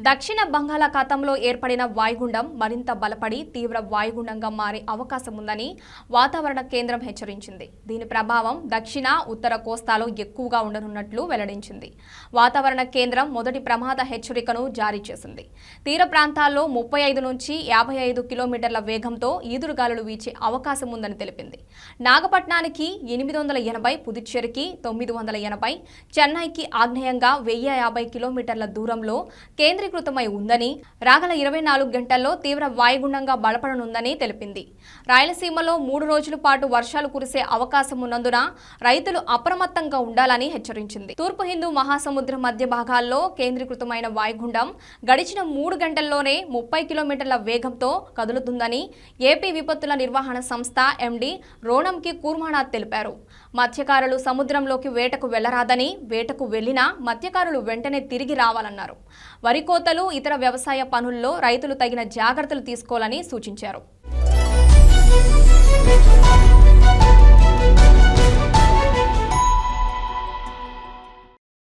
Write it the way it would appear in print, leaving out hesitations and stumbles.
దక్షిణ బంగాళాఖాతంలో ఏర్పడిన వాయుగుండం మరింత బలపడి తీవ్ర వాయుగుండంగా మారే అవకాశం ఉందని వాతావరణ కేంద్రం హెచ్చరించింది. దీని ప్రభావం దక్షిణ, ఉత్తర కోస్తాలో ఎక్కువగా ఉండనున్నట్లు వెల్లడించింది. వాతావరణ కేంద్రం మొదటి ప్రమాద హెచ్చరికను జారీ చేసింది. తీర ప్రాంతాల్లో 35 నుంచి 55 కిలోమీటర్ల వేగంతో ఈదురుగాలులు వీచే అవకాశం ఉందని తెలిపింది. నాగపట్నానికి 880, పుదుచ్చేరికి 980, చెన్నైకి ఆగ్నేయంగా 1050 కిలోమీటర్ల దూరంలో కేంద్రీకృతమై ఉందని, రాగల 24 గంటల్లో తీవ్ర వాయుగుండంగా బలపడనుందని తెలిపింది. రాయలసీమలో 3 రోజుల పాటు వర్షాలు కురిసే అవకాశం ఉన్నందున రైతులు అప్రమత్తంగా ఉండాలని హెచ్చరించింది. తూర్పు హిందూ మహాసముద్రం మధ్య భాగాల్లో కేంద్రీకృతమైన వాయుగుండం గడిచిన 3 గంటల్లోనే 30 కిలోమీటర్ల వేగంతో కదులుతుందని ఏపీ విపత్తుల నిర్వహణ సంస్థ ఎండీ రోణంకి కూర్మానాథ్ తెలిపారు. మత్స్యకారులు సముద్రంలోకి వేటకు వెళ్లరాదని, వేటకు వెళ్లినా మత్స్యకారులు వెంటనే తిరిగి రావాలన్నారు. వరి కోతలు, ఇతర వ్యవసాయ పనుల్లో రైతులు తగిన జాగ్రత్తలు తీసుకోవాలని సూచించారు.